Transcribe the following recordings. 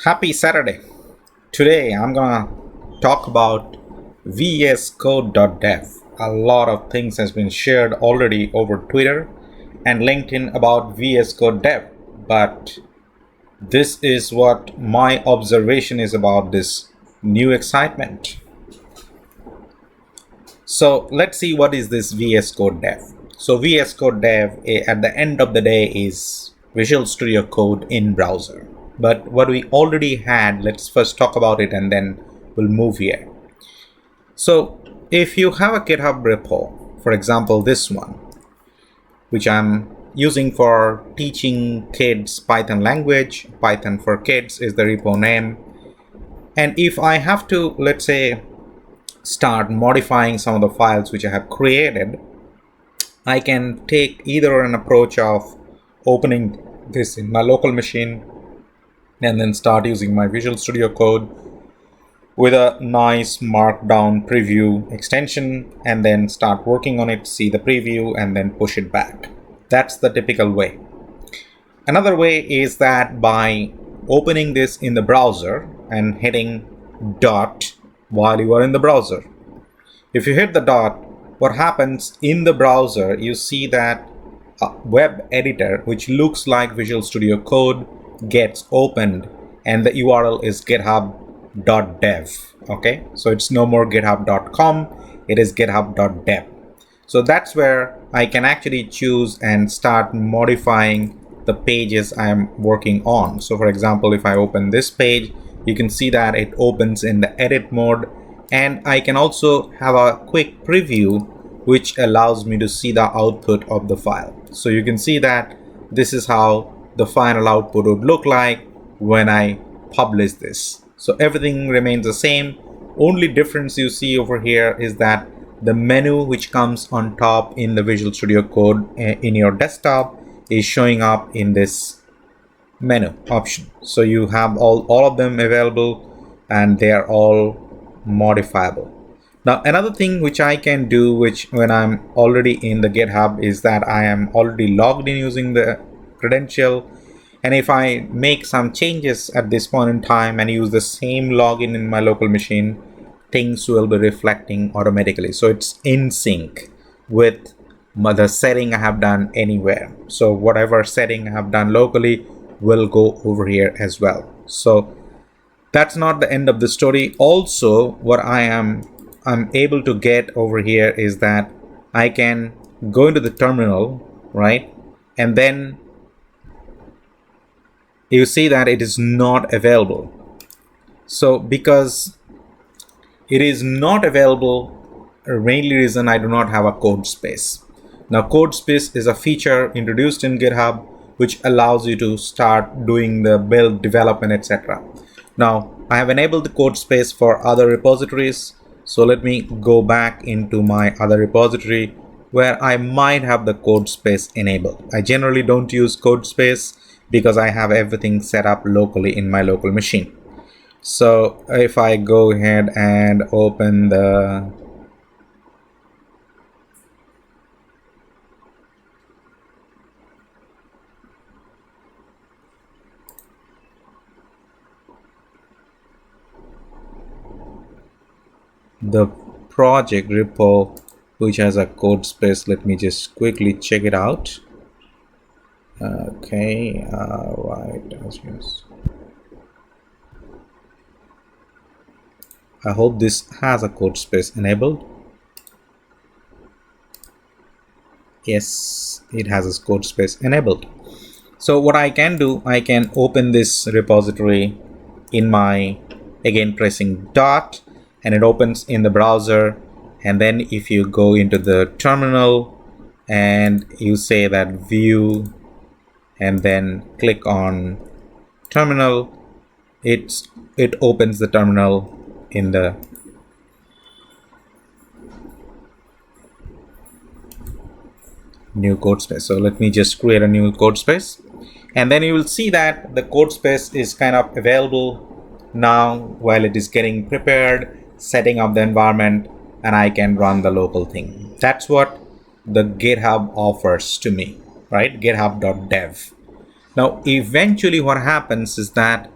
Happy Saturday. Today I'm gonna talk about vscode.dev. A lot of things has been shared already over Twitter and LinkedIn about vscode.dev, but this is what my observation is about this new excitement. So let's see what is this vscode.dev. So vscode.dev at the end of the day is Visual Studio Code in browser. But what we already had, let's first talk about it and then we'll move here. So if you have a GitHub repo, for example, this one, which I'm using for teaching kids Python language, Python for Kids is the repo name. And if I have to, let's say, start modifying some of the files which I have created, I can take either an approach of opening this in my local machine and then start using my Visual Studio Code with a nice markdown preview extension and then start working on it, see the preview and then push it back. That's the typical way. Another way is that by opening this in the browser and hitting dot while you are in the browser. If you hit the dot, what happens in the browser, you see that a web editor which looks like Visual Studio Code gets opened and the URL is github.dev. Okay, so it's no more github.com, it is github.dev. So that's where I can actually choose and start modifying the pages I'm working on. So for example, if I open this page, you can see that it opens in the edit mode, and I can also have a quick preview which allows me to see the output of the file. So you can see that this is how the final output would look like when I publish this. So everything remains the same. Only difference you see over here is that the menu which comes on top in the Visual Studio Code in your desktop is showing up in this menu option. So you have all of them available and they are all modifiable. Now another thing which I can do, which when I'm already in the GitHub, is that I am already logged in using the credential, and if I make some changes at this point in time and use the same login in my local machine, things will be reflecting automatically. So it's in sync with the setting I have done anywhere. So whatever setting I have done locally will go over here as well. So that's not the end of the story. Also, what I'm able to get over here is that I can go into the terminal, right? And then you see that it is not available. So because it is not available, mainly reason I do not have a code space. Now Codespace is a feature introduced in GitHub which allows you to start doing the build, development, etc. Now I have enabled the code space for other repositories. So let me go back into my other repository where I might have the code space enabled. I generally don't use code space because I have everything set up locally in my local machine. So if I go ahead and open the project repo which has a code space, let me just quickly check it out. Okay, right. I hope this has a code space enabled. Yes, it has a code space enabled. So what I can do, I can open this repository in my, again pressing dot, and it opens in the browser. And then if you go into the terminal and you say that view and then click on terminal, it opens the terminal in the new code space. So let me just create a new code space, and then you will see that the code space is kind of available now while it is getting prepared, setting up the environment, and I can run the local thing. That's what the GitHub offers to me, right? github.dev. Now eventually what happens is that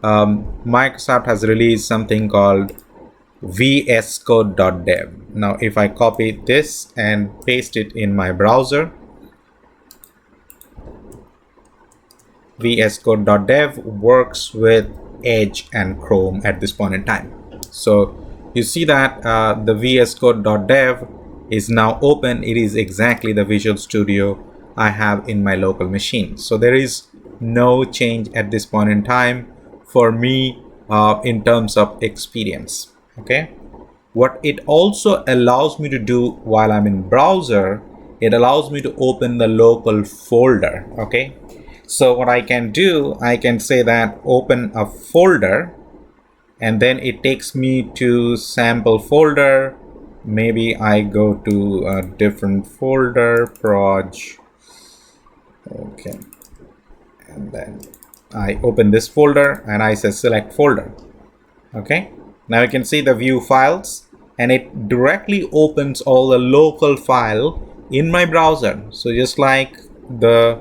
Microsoft has released something called vscode.dev. Now, if I copy this and paste it in my browser, vscode.dev works with Edge and Chrome at this point in time. So you see that the vscode.dev is now open. It is exactly the Visual Studio I have in my local machine. So there is no change at this point in time for me in terms of experience. Okay. What it also allows me to do while I'm in browser, it allows me to open the local folder. Okay. So what I can do, I can say that open a folder, and then it takes me to sample folder. Maybe I go to a different folder, proj. Okay. And then I open this folder and I say select folder. Okay. Now you can see the view files, and it directly opens all the local file in my browser. So just like the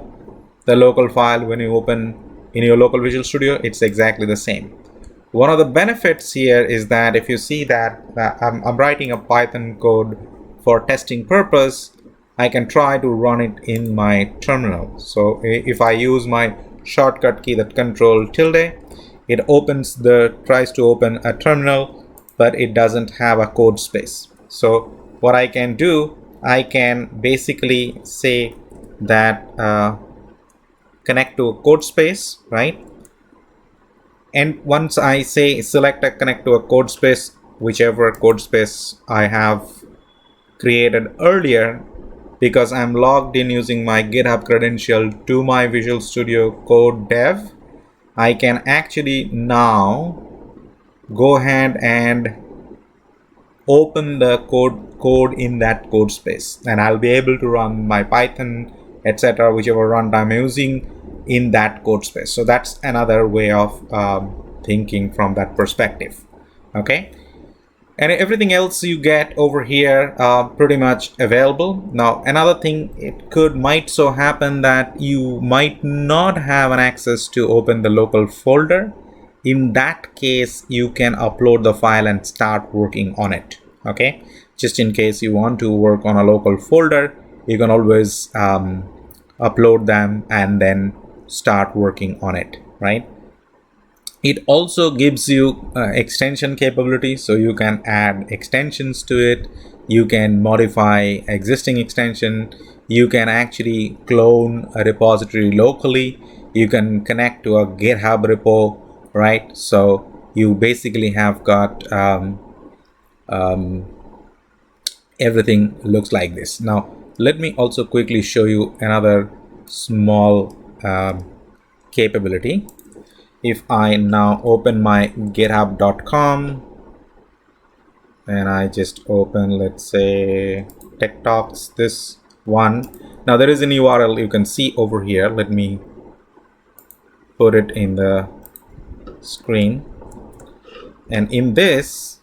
local file when you open in your local Visual Studio, it's exactly the same. One of the benefits here is that if you see that I'm writing a Python code for testing purpose, I can try to run it in my terminal. So if I use my shortcut key, that control tilde, it tries to open a terminal, but it doesn't have a code space. So what I can do, I can basically say that connect to a code space, right? And once I say select a connect to a code space, whichever code space I have created earlier, because I'm logged in using my GitHub credential to my Visual Studio Code Dev, I can actually now go ahead and open the code in that code space, and I'll be able to run my Python, etc., whichever runtime I'm using in that code space. So that's another way of thinking from that perspective. Okay, and everything else you get over here pretty much available. Now another thing, it might so happen that you might not have an access to open the local folder. In that case, you can upload the file and start working on it. Okay, just in case you want to work on a local folder, you can always upload them and then start working on it, right? It also gives you extension capability, so you can add extensions to it. You can modify existing extension. You can actually clone a repository locally. You can connect to a GitHub repo, right? So you basically have got everything looks like this. Now let me also quickly show you another small capability. If I now open my github.com and I just open, let's say, Tech Talks, this one. Now there is an URL you can see over here. Let me put it in the screen. And in this,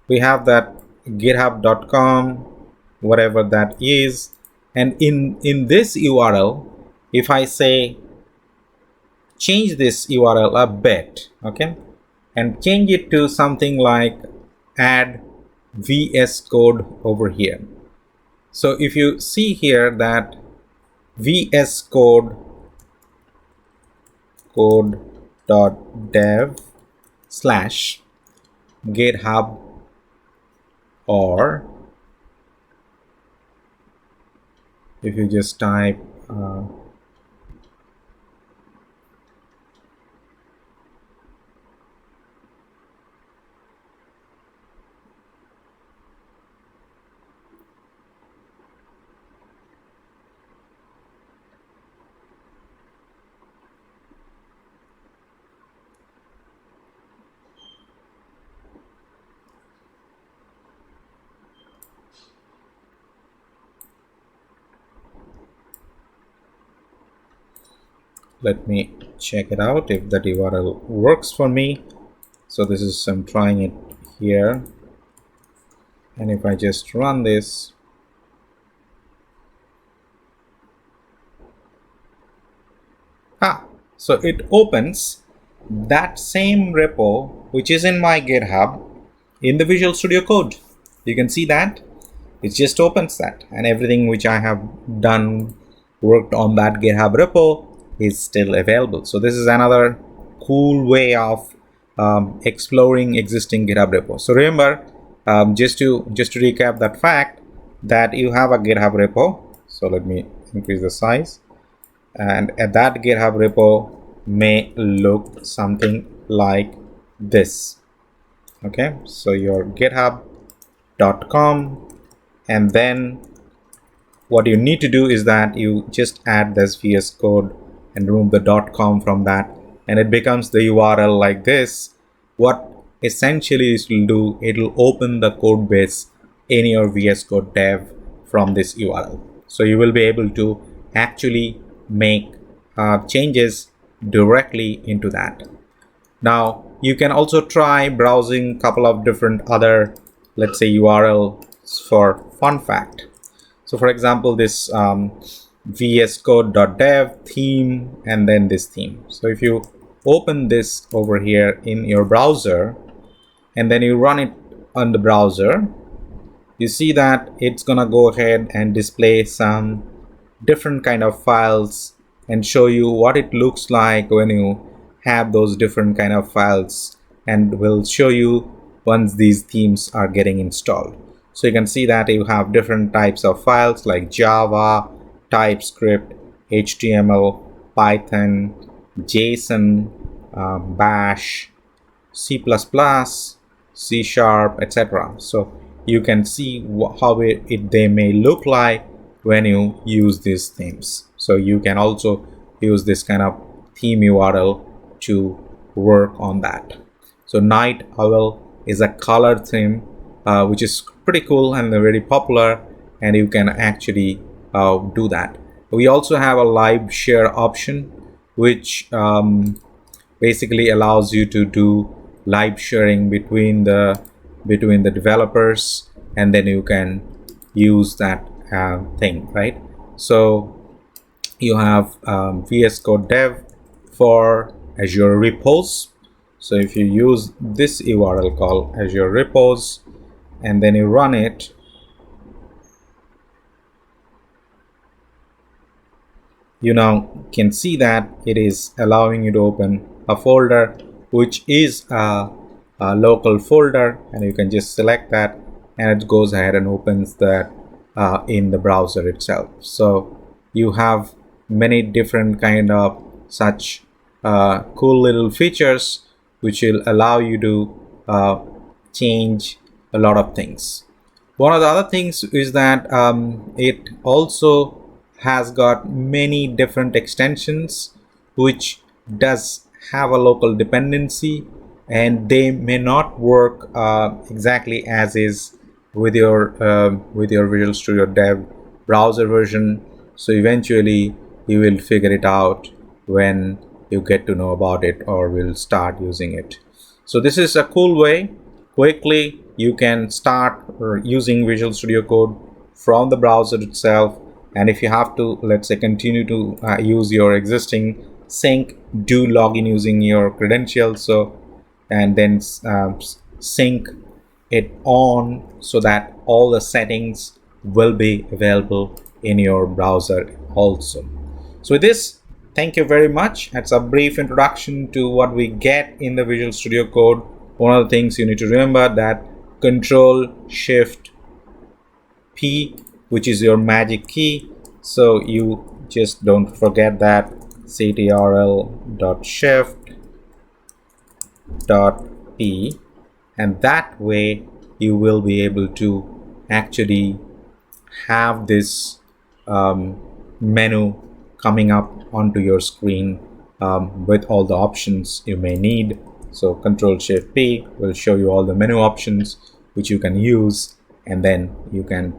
we have that github.com, whatever that is. And in this URL, if I say change this URL a bit, okay, and change it to something like add VS Code over here. So if you see here that VS code.dev slash GitHub, or if you just type let me check it out if that URL works for me. So this is, I'm trying it here, and if I just run this, So it opens that same repo which is in my GitHub in the Visual Studio Code. You can see that it just opens that, and everything which I have done, worked on that GitHub repo is still available. So this is another cool way of exploring existing GitHub repos. So remember, just to recap that fact, that you have a GitHub repo. So let me increase the size, and that GitHub repo may look something like this. Okay, so your github.com, and then what you need to do is that you just add this VS Code and remove the .com from that, and it becomes the URL like this. What essentially it will do, it will open the code base in your VS Code dev from this URL. So you will be able to actually make changes directly into that. Now you can also try browsing a couple of different other, let's say, URLs for fun fact. So for example, this vscode.dev theme, and then this theme. So if you open this over here in your browser and then you run it on the browser, you see that it's gonna go ahead and display some different kind of files and show you what it looks like when you have those different kind of files, and will show you once these themes are getting installed. So you can see that you have different types of files like Java, TypeScript, HTML, Python, JSON, Bash, C++, C#, etc. So you can see how they may look like when you use these themes. So you can also use this kind of theme URL to work on that. So Night Owl is a color theme which is pretty cool and very popular, and you can actually do that. We also have a live share option, which basically allows you to do live sharing between the developers, and then you can use that thing, right? So you have VS Code Dev for Azure repos. So if you use this URL called Azure repos and then you run it, you now can see that it is allowing you to open a folder which is a local folder, and you can just select that and it goes ahead and opens that in the browser itself. So you have many different kind of such cool little features which will allow you to change a lot of things. One of the other things is that it also has got many different extensions which does have a local dependency, and they may not work exactly as is with your Visual Studio Dev browser version. So eventually you will figure it out when you get to know about it or will start using it. So this is a cool way. Quickly you can start using Visual Studio Code from the browser itself, and if you have to, let's say, continue to use your existing sync, do log in using your credentials, so and then sync it on so that all the settings will be available in your browser also. So with this, thank you very much. That's a brief introduction to what we get in the Visual Studio Code. One of the things you need to remember that Control Shift P, which is your magic key. So you just don't forget that ctrl.shift.p, and that way you will be able to actually have this menu coming up onto your screen with all the options you may need. So Control Shift P will show you all the menu options which you can use, and then you can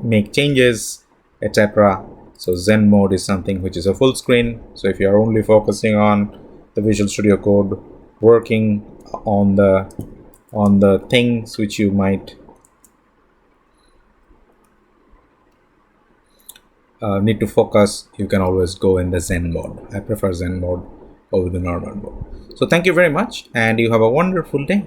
make changes, etc. So Zen mode is something which is a full screen. So if you are only focusing on the Visual Studio Code, working on the things which you might need to focus, you can always go in the Zen mode. I prefer Zen mode over the normal mode. So thank you very much, and you have a wonderful day.